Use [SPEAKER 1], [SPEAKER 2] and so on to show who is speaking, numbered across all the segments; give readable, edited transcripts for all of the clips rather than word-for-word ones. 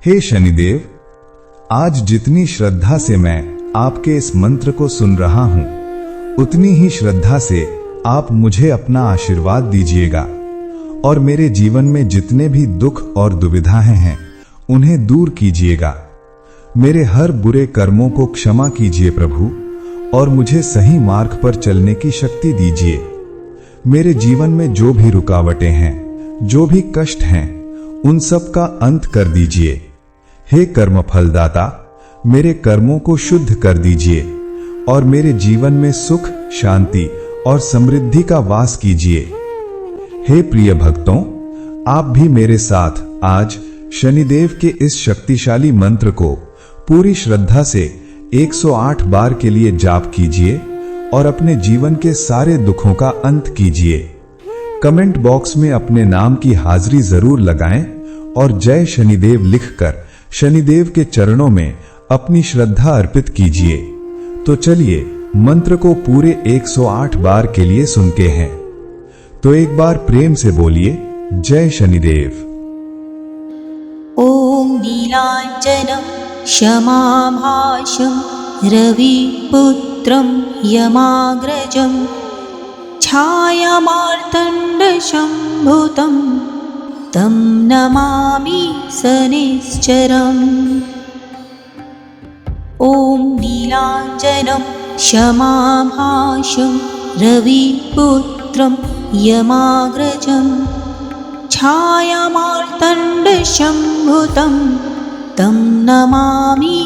[SPEAKER 1] हे शनिदेव, आज जितनी श्रद्धा से मैं आपके इस मंत्र को सुन रहा हूं, उतनी ही श्रद्धा से आप मुझे अपना आशीर्वाद दीजिएगा और मेरे जीवन में जितने भी दुख और दुविधाएं हैं उन्हें दूर कीजिएगा। मेरे हर बुरे कर्मों को क्षमा कीजिए प्रभु, और मुझे सही मार्ग पर चलने की शक्ति दीजिए। मेरे जीवन में जो भी रुकावटें हैं, जो भी कष्ट हैं, उन सब का अंत कर दीजिए। हे कर्म फलदाता, मेरे कर्मों को शुद्ध कर दीजिए और मेरे जीवन में सुख, शांति और समृद्धि का वास कीजिए। हे प्रिय भक्तों, आप भी मेरे साथ आज शनिदेव के इस शक्तिशाली मंत्र को पूरी श्रद्धा से 108 बार के लिए जाप कीजिए और अपने जीवन के सारे दुखों का अंत कीजिए। कमेंट बॉक्स में अपने नाम की हाजिरी जरूर लगाएं और जय शनिदेव लिखकर शनिदेव के चरणों में अपनी श्रद्धा अर्पित कीजिए। तो चलिए मंत्र को पूरे 108 बार के लिए सुनते हैं। तो एक बार प्रेम से बोलिए, जय शनिदेव।
[SPEAKER 2] ओम नीलांजनं क्षमाभाषं रविपुत्रं यमाग्रजं छायामार्तण्डशम्भुतं तं नमामि शनिश्चरम्। ओम नीलांजनं क्षमाभाषं रविपुत्रं यमाग्रजं छायामार्तण्डशम्भुतं तं नमामि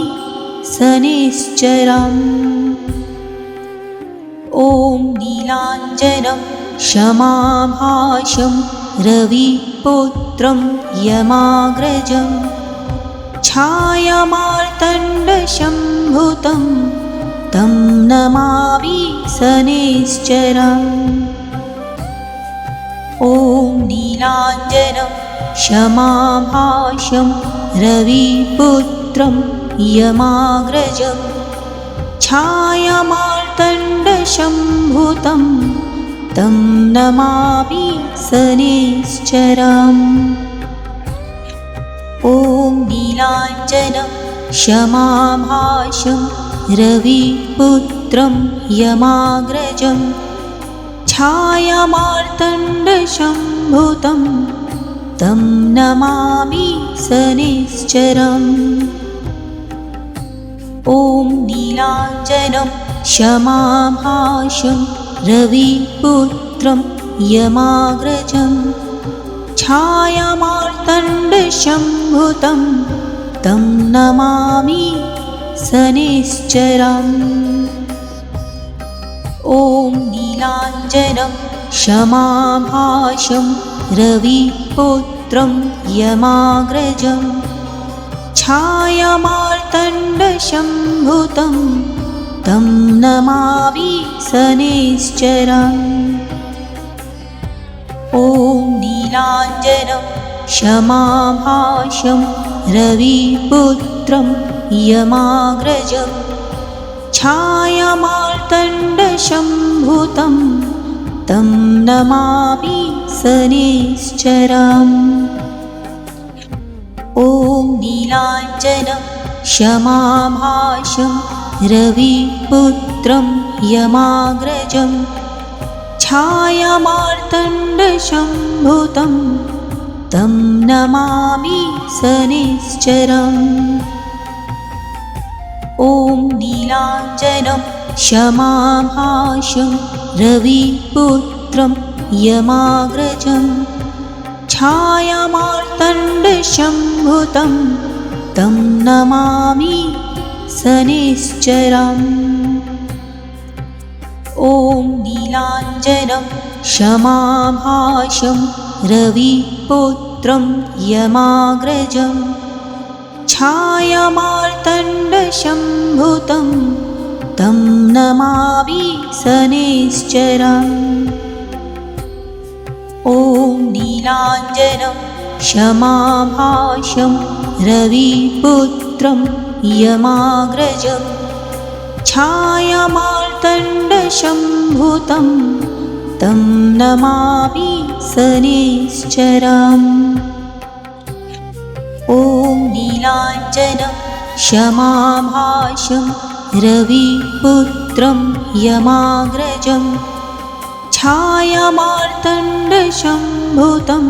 [SPEAKER 2] शनिश्चरम्। ओम नीलांजनं क्षमाभाषं रविपुत्रं यमाग्रजं छायामार्तण्डशम्भुतं तं नमामि शनिश्चरम्। ओम नीलांजनं क्षमाभाषं रविपुत्रं यमाग्रजं छायामार्तण्डशम्भुतं तं नमामि शनिश्चरम्। ओम नीलांजनं क्षमाभाषं रविपुत्रं यमाग्रजं छायामार्तण्डशम्भुतं तं नमामि शनिश्चरम्। ओम नीलांजनं क्षमाभाषं रविपुत्रं यमाग्रजं छायामार्तण्डशम्भुतं तं नमामि शनिश्चरम्। ओम नीलांजनं क्षमाभाषं रविपुत्रं यमाग्रजं छायामार्तण्डशम्भुतं तं नमामि शनिश्चरम्। ओम नीलांजनं क्षमाभाषं रविपुत्रं यमाग्रजं छायामार्तण्डशम्भुतं तं नमामि शनिश्चरम्। ओम नीलांजनं क्षमाभाषं रविपुत्रं यमाग्रजं छायामार्तण्डशम्भुतं तं नमामि शनिश्चरम्। ओम नीलांजनं क्षमाभाषं रविपुत्रं यमाग्रजं छायामार्तण्डशम्भुतं तं नमामि शनिश्चरम्। ओम नीलांजनं क्षमाभाषं रविपुत्रं यमाग्रजं छायामार्तण्डशम्भुतं तं नमामि शनिश्चरम्। ओम नीलांजनं क्षमाभाषं रविपुत्रं यमाग्रजं छायामार्तण्डशम्भुतं तं नमामि शनिश्चरम्। ओम नीलाञ्जनं क्षमाभाषं रविपुत्रं यमाग्रजं छायामार्तण्डशम्भुतं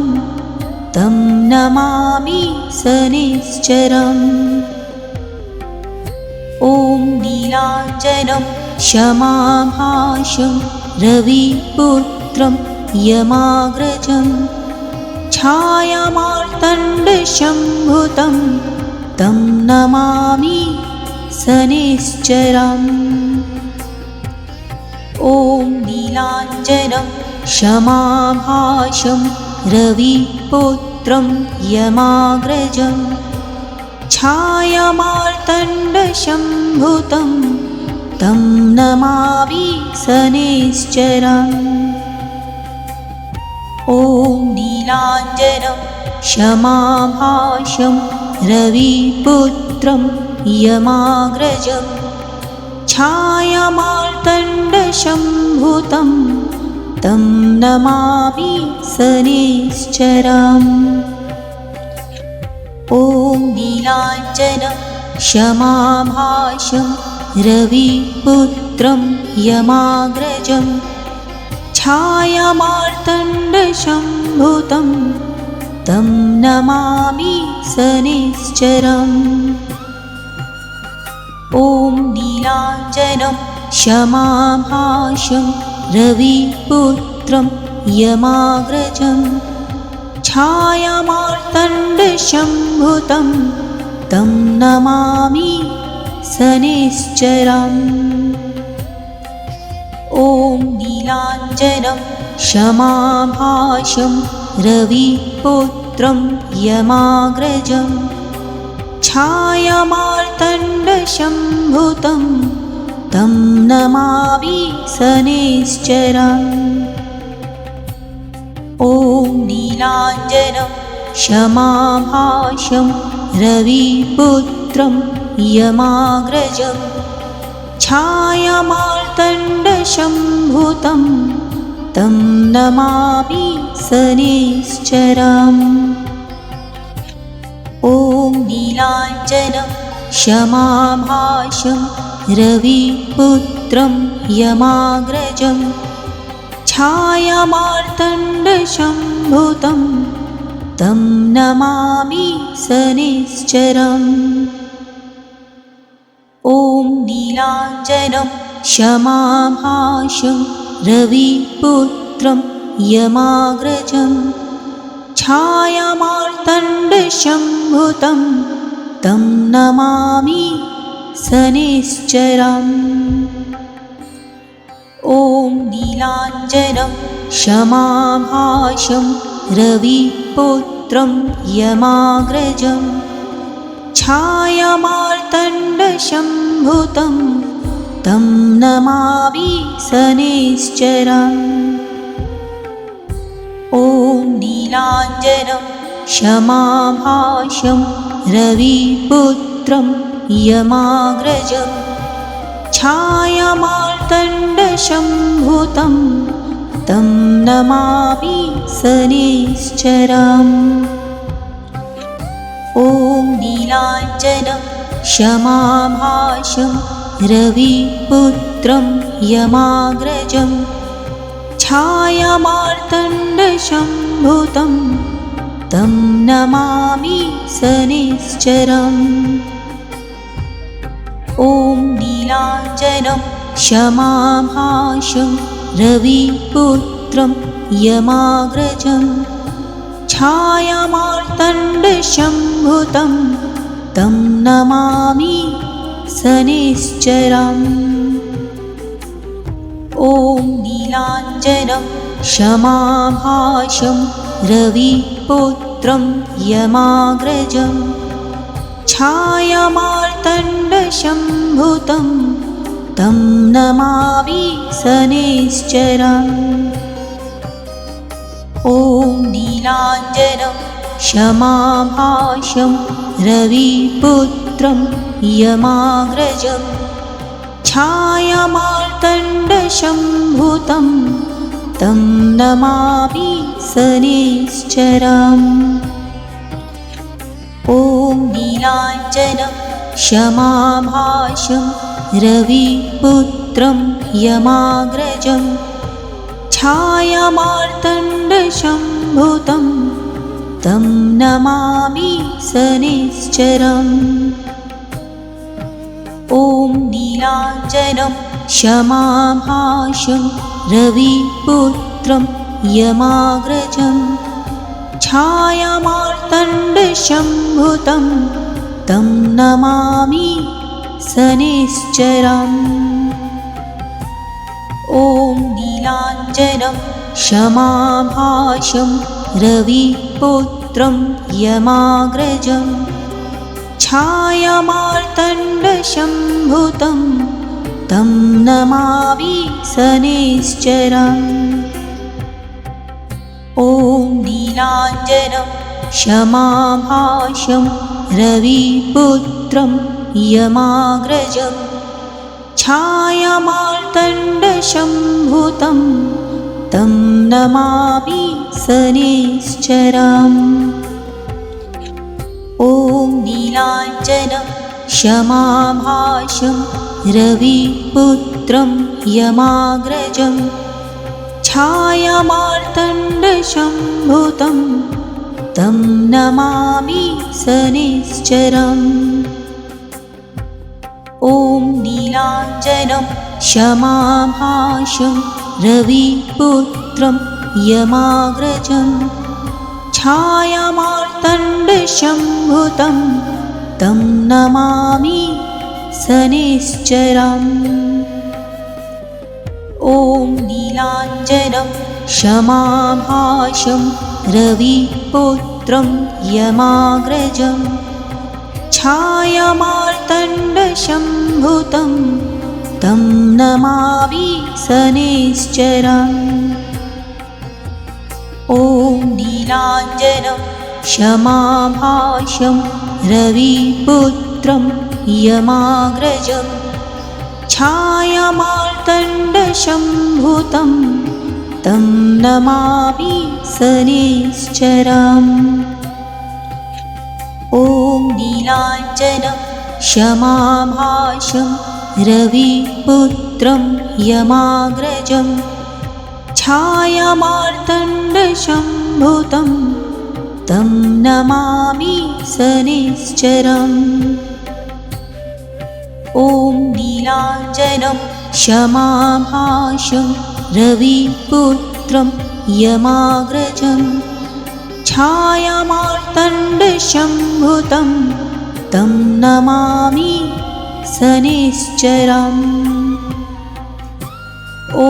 [SPEAKER 2] तं नमामि शनैश्चरम् ॐ नीलाञ्जनं क्षमाभाषं रविपुत्रं यमाग्रजं छायामार्तण्डशम्भुतं तं नमामि शनैश्चरम् ॐ नीलाञ्जनं क्षमाभाषं रविपुत्रं यमाग्रजं छायामार्तण्डशम्भुतं तं नमामि शनैश्चरम् ॐ नीलाञ्जनं क्षमाभाषं रविपुत्रं यमाग्रजं छायामार्तण्डशम्भुतं तं नमामि शनैश्चरम् ॐ नीलाञ्जनं क्षमाभाषं रविपुत्रं यमाग्रजं छायामार्तण्डशम्भुतं तं नमामि शनैश्चरम् ॐ नीलाञ्जनं क्षमाभाषं रविपुत्रं यमाग्रजं छायामार्तण्डशम्भुतं तं नमामि शनैश्चरम् ॐ नीलाञ्जनं क्षमाभाषं रविपुत्रं यमाग्रजं छायामार्तण्डशम्भुतं तं नमामि शनैश्चरम् ॐ नीलाञ्जनं क्षमाभाषं रविपुत्रं यमाग्रजं छायामार्तण्डशम्भुतं तं नमामि शनैश्चरम् ॐ नीलाञ्जनं क्षमाभाषं रविपुत्रं यमाग्रजं छायामार्तण्डशम्भुतं तं नमामि शनैश्चरम् ॐ नीलाञ्जनं क्षमाभाषं रविपुत्रं यमाग्रजं छायामार्तण्डशम्भुतं तं नमामि शनैश्चरम् ॐ नीलाञ्जनं क्षमाभाषं रविपुत्रं यमाग्रजं छायामार्तण्डशम्भुतं तं नमामि शनैश्चरम् ॐ नीलाञ्जनं क्षमाभाषं रविपुत्रं यमाग्रजं छायामार्तण्डशम्भुतं तं नमामि शनैश्चरम् ॐ नीलाञ्जनं क्षमाभाषं रविपुत्रं यमाग्रजं छायामार्तण्डशम्भुतं तं नमामि शनैश्चरम् ॐ नीलाञ्जनं क्षमाभाषं रविपुत्रं यमाग्रजं छायामार्तण्डशम्भुतं तं नमामि शनैश्चरम् ॐ नीलाञ्जनं क्षमाभाषं रविपुत्रं यमाग्रजं छायामार्तण्डशम्भुतं तं नमामि शनैश्चरम् ॐ नीलाञ्जनं क्षमाभाषं रविपुत्रं यमाग्रजं छायामार्तण्डशम्भुतं तं नमामि शनैश्चरम् ॐ नीलाञ्जनं क्षमाभाषं रविपुत्रं यमाग्रजं छायामार्तण्डशम्भुतं तं नमामि शनैश्चरम् ॐ नीलाञ्जनं क्षमाभाषं रविपुत्रं यमाग्रजं छायामार्तण्डशम्भुतं तं नमामि शनैश्चरम् ॐ नीलाञ्जनं क्षमाभाषं रविपुत्रं यमाग्रजं छायामार्तण्डशम्भुतं तं नमामि शनैश्चरम् ॐ नीलाञ्जनं क्षमाभाषं रविपुत्रं यमाग्रजं छायामार्तण्डशम्भुतं तं नमामि शनैश्चरम् ॐ नीलाञ्जनं क्षमाभाषं रविपुत्रं यमाग्रजं छायामार्तण्डशम्भुतं तं नमामि शनैश्चरम् ॐ नीलाञ्जनं क्षमाभाषं रविपुत्रं यमाग्रजं छायामार्तण्डशम्भुतं तं नमामि शनैश्चरम् ॐ नीलाञ्जनं क्षमाभाषं रविपुत्रं यमाग्रजं छायामार्तण्डशम्भुतं तं नमामि शनैश्चरम् ॐ नीलाञ्जनं क्षमाभाषं रविपुत्रं यमाग्रजं छायामार्तण्डशम्भुतं तं नमामि शनैश्चरम् ॐ नीलाञ्जनं क्षमाभाषं रविपुत्रं यमाग्रजं छायामार्तण्डशम्भुतं तं नमामि शनैश्चरम् ॐ नीलाञ्जनं क्षमाभाषं रविपुत्रं यमाग्रजं छायामार्तण्डशम्भुतं तं नमामि शनैश्चरम् ॐ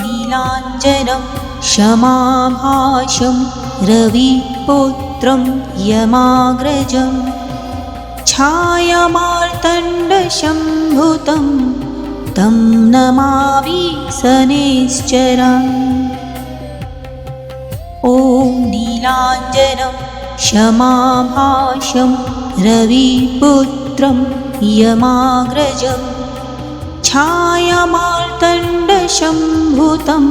[SPEAKER 2] नीलाञ्जनं क्षमाभाषं रविपुत्रं यमाग्रजं छायामार्तण्डशम्भुतं तं नमामि शनैश्चरम् ॐ नीलाञ्जनं क्षमाभाषं रविपुत्रं यमाग्रजं छायामार्तण्डशम्भुतं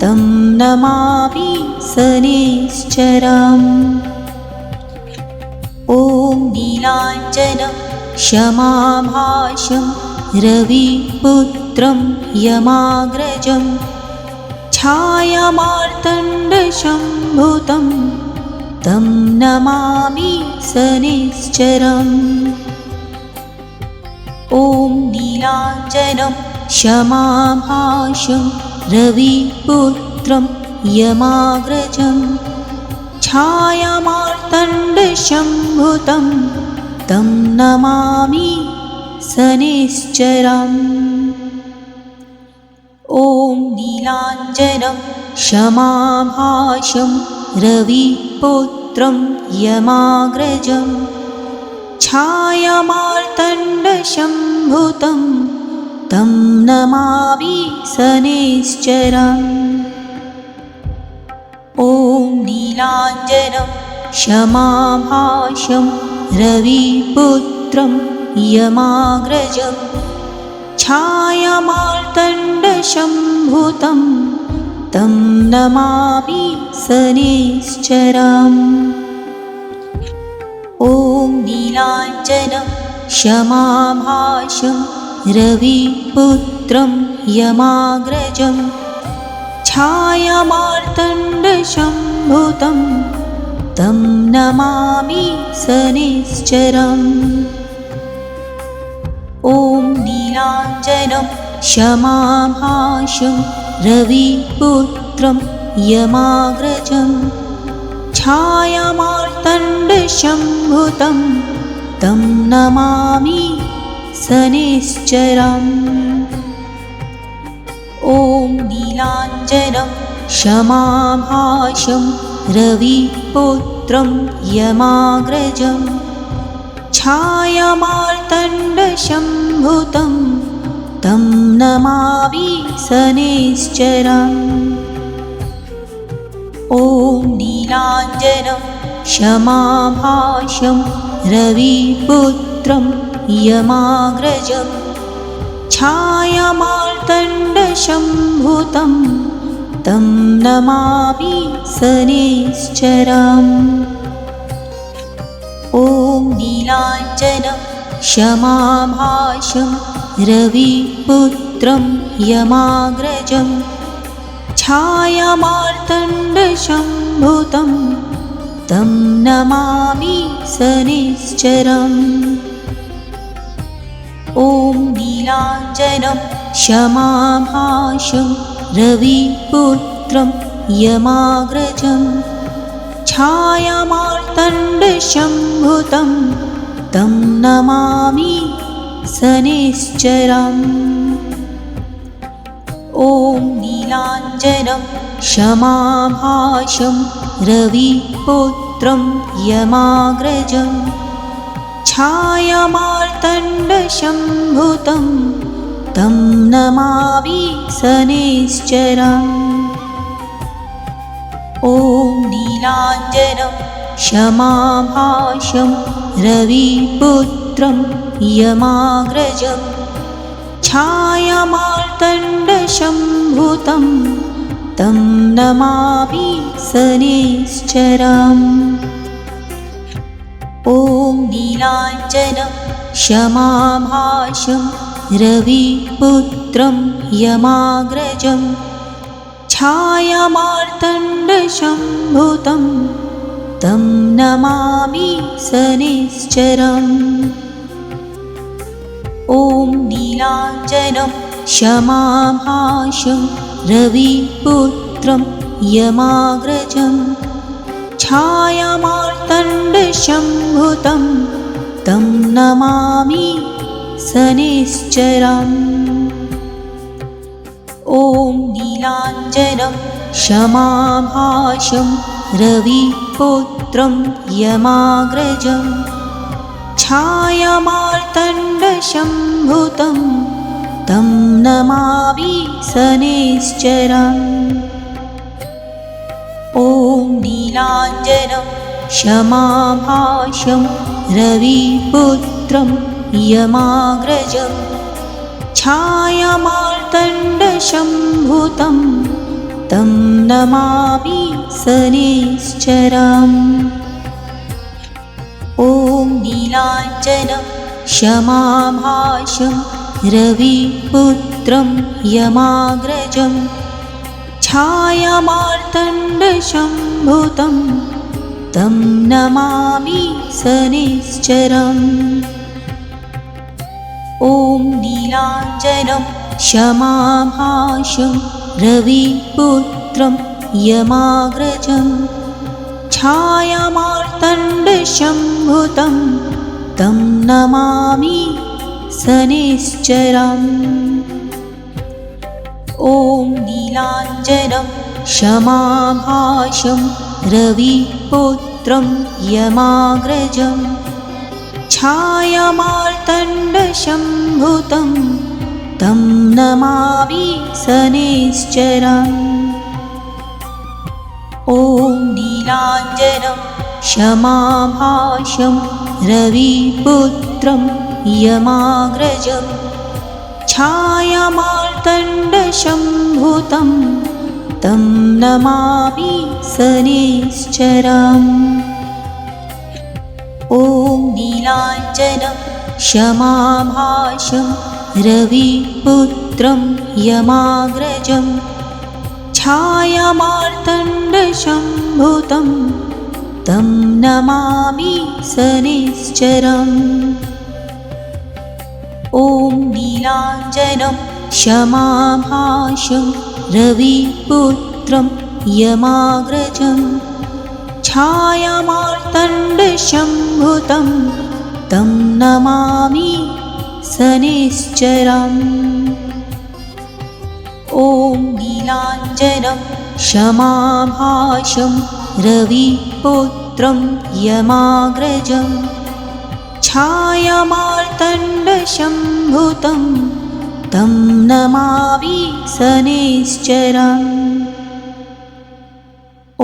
[SPEAKER 2] तं नमामि शनैश्चरम् ॐ नीलाञ्जनं क्षमाभाषं रविपुत्रं यमाग्रजं छायामार्तण्डशम्भुतं तं नमामि शनैश्चरम् ॐ नीलाञ्जनं क्षमाभाषं रविपुत्रं यमाग्रजं छायामार्तण्डशम्भुतं तं नमामि शनैश्चरम् ॐ नीलाञ्जनं क्षमाभाषं रविपुत्रं यमाग्रजं छायामार्तण्डशम्भुतं तं नमामि शनैश्चरम् ॐ नीलाञ्जनं क्षमाभाषं रविपुत्रं यमाग्रजं छायामार्तण्डशम्भुतं तं नमामि शनैश्चरम् ॐ नीलाञ्जनं क्षमाभाषं रविपुत्रं यमाग्रजं छायामार्तण्डशम्भुतं तं नमामि शनैश्चरम् ॐ नीलाञ्जनं क्षमाभाषं रविपुत्रं यमाग्रजं छायामार्तण्डशम्भुतं तं नमामि शनैश्चरम् ॐ नीलाञ्जनं क्षमाभाषं रविपुत्रं यमाग्रजं छायामार्तण्डशम्भुतं तं नमामि शनैश्चरम् ॐ नीलाञ्जनं क्षमाभाषं रविपुत्रं यमाग्रजं छायामार्तण्डशम्भुतं तं नमामि शनैश्चरम् ॐ नीलाञ्जनं क्षमाभाषं रविपुत्रं यमाग्रजं छायामार्तण्डशम्भुतं तं नमामि शनैश्चरम् ॐ नीलाञ्जनं क्षमाभाषं रविपुत्रं यमाग्रजं छायामार्तण्डशम्भुतं तं नमामि शनैश्चरम् ॐ नीलाञ्जनं क्षमाभाषं रविपुत्रं यमाग्रजं छायामार्तण्डशम्भुतं तं नमामि शनैश्चरम् ॐ नीलाञ्जनं क्षमाभाषं रविपुत्रं यमाग्रजं छायामार्तण्डशम्भुतं तं नमामि शनैश्चरम् ॐ नीलाञ्जनं क्षमाभाषं रविपुत्रं यमाग्रजं छायामार्तण्डशम्भुतं तं नमामि शनैश्चरम् ॐ नीलाञ्जनं क्षमाभाषं रविपुत्रं यमाग्रजं छायामार्तण्डशम्भुतं तं नमामि शनैश्चरम् ॐ नीलाञ्जनं क्षमाभाषं रविपुत्रं यमाग्रजं छायामार्तण्डशम्भुतं तं नमामि शनैश्चरम् ॐ नीलाञ्जनं क्षमाभाषं रविपुत्रं यमाग्रजं छायामार्तण्डशम्भुतं तं नमामि शनैश्चरम् ॐ नीलाञ्जनं क्षमाभाषं रविपुत्रं यमाग्रजं छायामार्तण्डशम्भुतं तं नमामि शनैश्चरम् ॐ नीलाञ्जनं क्षमाभाषं रविपुत्रं यमाग्रजं छायामार्तण्डशम्भुतं तं नमामि शनैश्चरम् ॐ नीलाञ्जनं क्षमाभाषं रविपुत्रं यमाग्रजं छायामार्तण्डशम्भुतं तं नमामि शनैश्चरम् ॐ नीलाञ्जनं क्षमाभाषं रविपुत्रं यमाग्रजं छायामार्तण्डशम्भुतं तं नमामि शनैश्चरम् ॐ नीलाञ्जनं क्षमाभाषं रविपुत्रं यमाग्रजं छायामार्तण्डशम्भुतं तं नमामि शनैश्चरम्। ॐ नीलाञ्जनं क्षमाभाषं रविपुत्रं यमाग्रजं छायामार्तण्डशम्भुतं तं नमामि शनैश्चरम्। ॐ नीलाञ्जनं क्षमाभाषं रविपुत्रं यमाग्रजं छायामार्तण्डशम्भुतं तं नमामि शनैश्चरम्।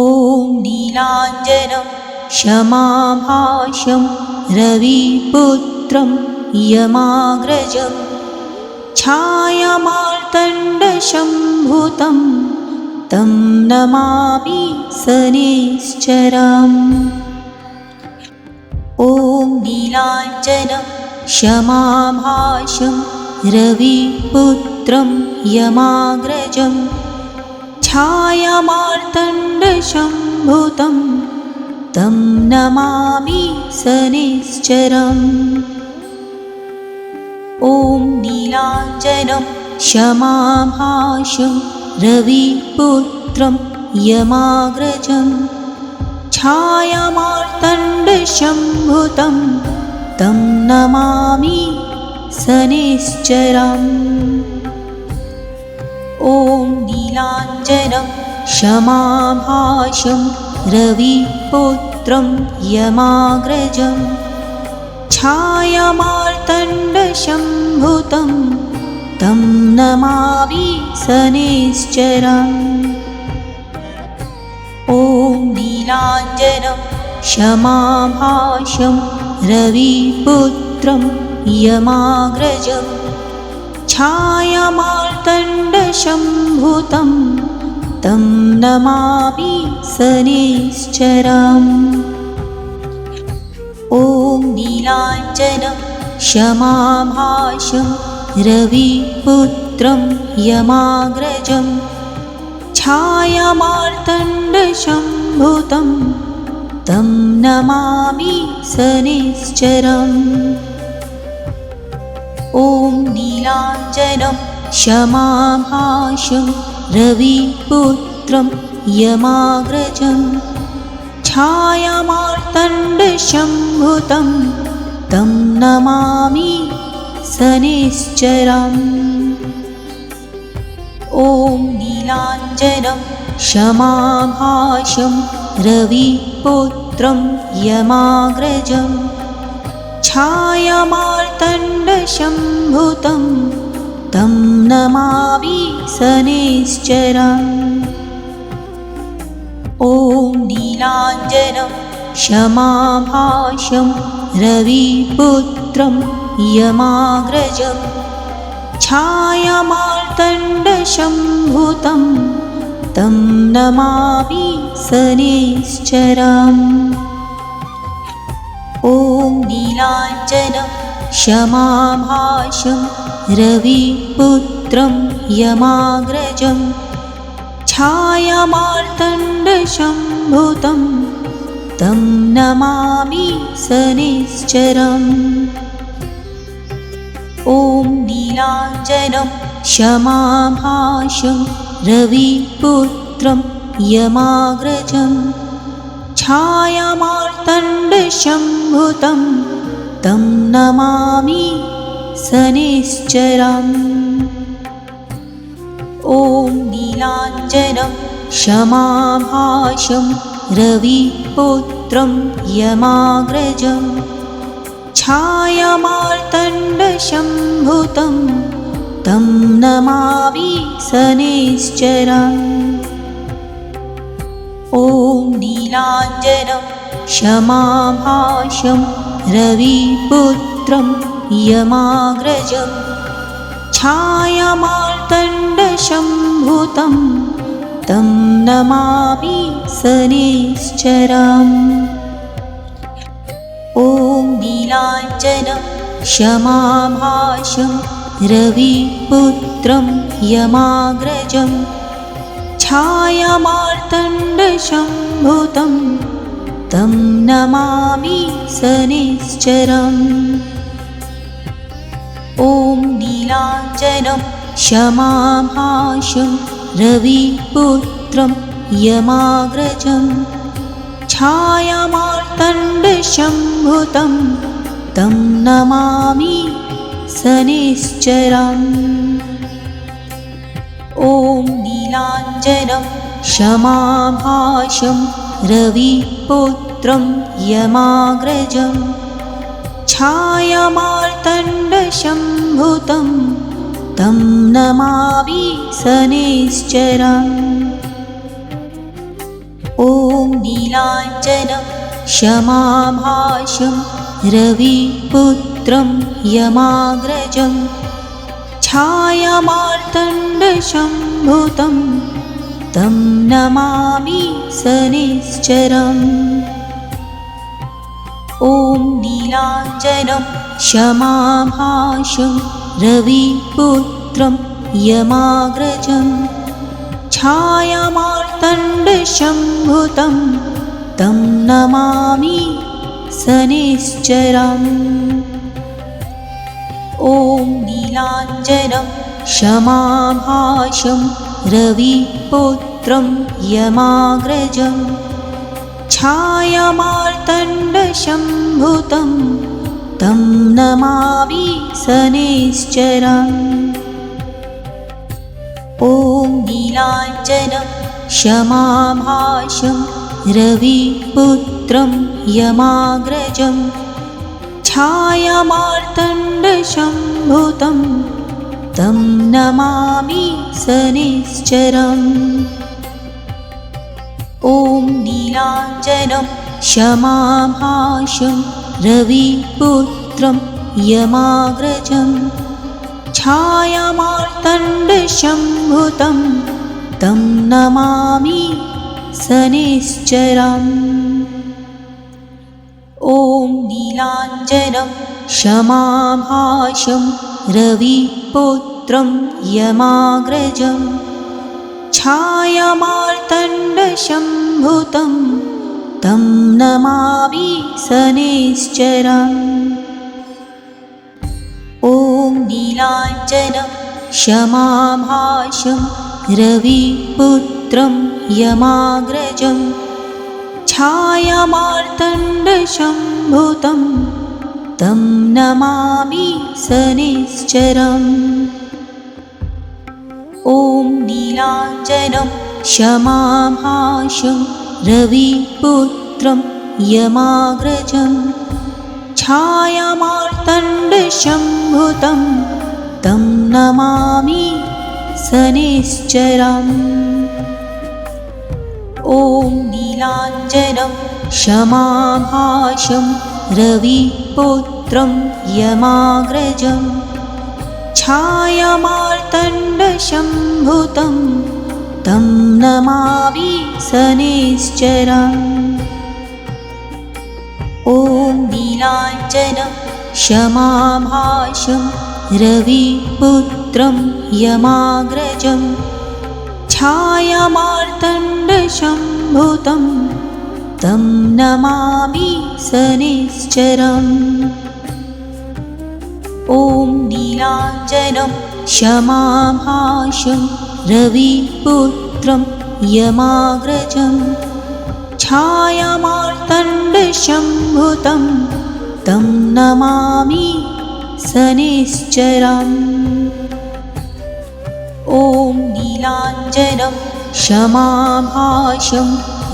[SPEAKER 2] ॐ नीलाञ्जनं क्षमाभाषं रविपुत्रं यमाग्रजं छायामार्तण्डशम्भुतं तं नमामि शनैश्चरम्। ॐ नीलाञ्जनं क्षमाभाषं रविपुत्रं यमाग्रजं छायामार्तण्डशम्भुतं तं नमामि शनैश्चरम्। ॐ नीलाञ्जनं क्षमाभाषं रविपुत्रं यमाग्रजं छायामार्तण्डशम्भुतं तं नमामि शनैश्चरम्। ॐ नीलाञ्जनं क्षमाभाषं रविपुत्रं यमाग्रजं छायामार्तण्डशम्भुतं तं नमामि शनैश्चरम्। ॐ नीलाञ्जनं क्षमाभाषं रविपुत्रं यमाग्रजं छायामार्तण्डशम्भुतं तं नमामि शनैश्चरम्। ॐ नीलाञ्जनं क्षमाभाषं रविपुत्रं यमाग्रजं छायामार्तण्डशम्भुतं तं नमामि शनैश्चरम्। ॐ नीलाञ्जनं क्षमाभाषं रविपुत्रं यमाग्रजं छायामार्तण्डशम्भुतं तं नमामि शनैश्चरम्। ॐ नीलाञ्जनं क्षमाभाषं रविपुत्रं यमाग्रजं छायामार्तण्डशम्भुतं तं नमामि शनैश्चरम्। ॐ नीलाञ्जनं क्षमाभाषं रविपुत्रं यमाग्रजं छायामार्तण्डशम्भुतं तं नमामि शनैश्चरम्। ॐ नीलाञ्जनं क्षमाभाषं रविपुत्रं यमाग्रजं छायामार्तण्डशम्भुतं तं नमामि शनैश्चरम्। ॐ नीलाञ्जनं क्षमाभाषं रविपुत्रं यमाग्रजं छायामार्तण्डशम्भुतं तं नमामि शनैश्चरम्। ॐ नीलाञ्जनं क्षमाभाषं रविपुत्रं यमाग्रजं छायामार्तण्डशम्भुतं तं नमामि शनैश्चरम्। ॐ नीलाञ्जनं क्षमाभाषं रविपुत्रं यमाग्रजं छायामार्तण्डशम्भुतं तं नमामि शनैश्चरम्। ॐ नीलाञ्जनं क्षमाभाषं रविपुत्रं यमाग्रजं छायामार्तण्डशम्भुतं तं नमामि शनैश्चरम् ॐ नीलाञ्जनं क्षमाभाषं रविपुत्रं यमाग्रजं छायामार्तण्डशम्भुतं तं नमामि शनैश्चरम् ॐ नीलाञ्जनं क्षमाभाषं रविपुत्रं यमाग्रजं छायामार्तण्डशम्भुतं तं नमामि शनैश्चरम् ॐ नीलाञ्जनं क्षमाभाषं रविपुत्रं यमाग्रजं छायामार्तण्डशम्भुतं तं नमामि शनैश्चरम् ॐ नीलाञ्जनं क्षमाभाषं रविपुत्रं यमाग्रजं छायामार्तण्डशम्भुतं तं नमामि शनैश्चरम् ॐ नीलाञ्जनं क्षमाभाषं रविपुत्रं यमाग्रजं छायामार्तण्डशम्भुतं तं नमामि शनैश्चरम् ॐ नीलाञ्जनं क्षमाभाषं रविपुत्रं यमाग्रजं छायामार्तण्डशम्भुतं तं नमामि शनैश्चरम् ॐ नीलाञ्जनं क्षमाभाषं रविपुत्रं यमाग्रजं छायामार्तण्डशम्भुतं तं नमामि शनैश्चरम् ॐ नीलाञ्जनं क्षमाभाषं रविपुत्रं यमाग्रजं छायामार्तण्डशम्भुतं तं नमामि शनैश्चरम् ॐ नीलाञ्जनं क्षमाभाषं रविपुत्रं यमाग्रजं छायामार्तण्डशम्भुतं तं नमामि शनैश्चरम् ॐ नीलाञ्जनं क्षमाभाषं रविपुत्रं यमाग्रजं छायामार्तण्डशम्भुतं तं नमामि शनैश्चरम् ॐ नीलाञ्जनं क्षमाभाषं रविपुत्रं यमाग्रजं छायामार्तण्डशम्भुतं तं नमामि शनैश्चरम् ॐ नीलाञ्जनं क्षमाभाषं रविपुत्रं यमाग्रजं छायामार्तण्डशम्भुतं तं नमामि शनैश्चरम् ॐ नीलाञ्जनं क्षमाभाषं रविपुत्रं यमाग्रजं छायामार्तण्डशम्भुतं तं नमामि शनैश्चरम् ॐ नीलाञ्जनं क्षमाभाषं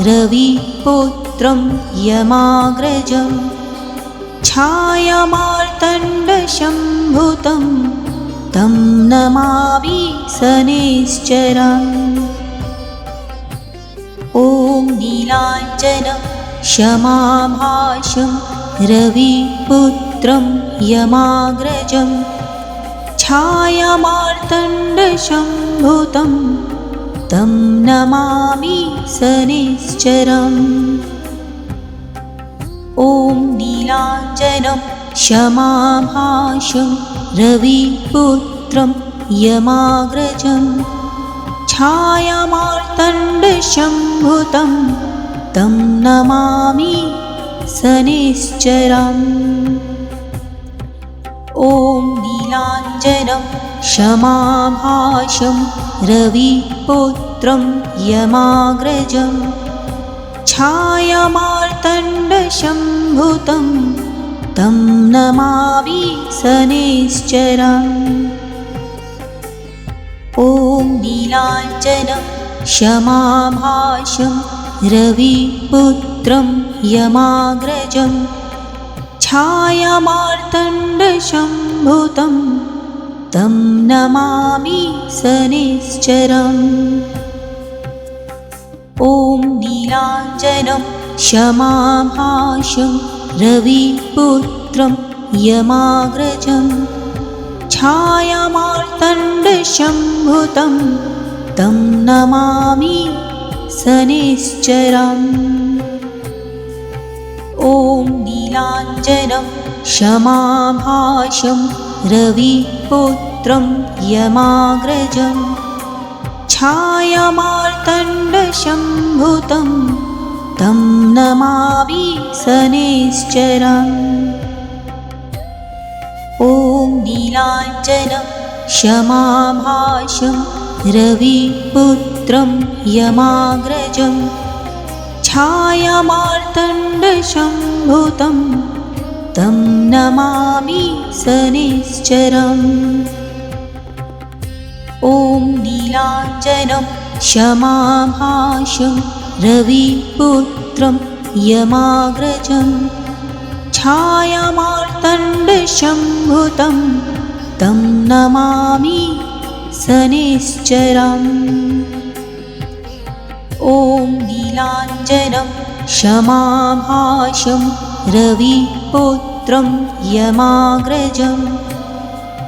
[SPEAKER 2] रविपुत्रं यमाग्रजं छायामार्तण्डशम्भुतं तं नमामि शनैश्चरम् ॐ नीलाञ्जनं क्षमाभाषं रविपुत्रं यमाग्रजं छायामार्तण्डशम्भुतं तं नमामि शनैश्चरम् ॐ नीलाञ्जनं क्षमाभाषं रविपुत्रं यमाग्रजं छायामार्तण्डशम्भुतं तं नमामि शनैश्चरम् ॐ नीलाञ्जनं क्षमाभाषं रविपुत्रं यमाग्रजं छायामार्तण्डशम्भुतं तं नमामि शनैश्चरम् ॐ नीलाञ्जनं क्षमाभाषं रविपुत्रं यमाग्रजं छायामार्तण्डशम्भुतं तं नमामि शनैश्चरम् ॐ नीलाञ्जनं क्षमाभाषं रविपुत्रं यमाग्रजं छायामार्तण्डशम्भुतं तं नमामि शनैश्चरम् ॐ नीलाञ्जनं क्षमाभाषं रविपुत्रं यमाग्रजं छायामार्तण्डशम्भुतं तं नमामि शनैश्चरम् ॐ नीलाञ्जनं क्षमाभाषं रविपुत्रं यमाग्रजं छायामार्तण्डशम्भुतं तं नमामि शनैश्चरम् ॐ नीलाञ्जनं क्षमाभाषं रविपुत्रं यमाग्रजं छायामार्तण्डशम्भुतं तं नमामि शनैश्चरम् ॐ नीलाञ्जनं क्षमाभाषं रविपुत्रं यमाग्रजं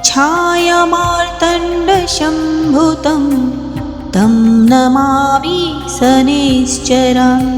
[SPEAKER 2] छायामार्तण्डशम्भुतं तं नमामि शनैश्चरम्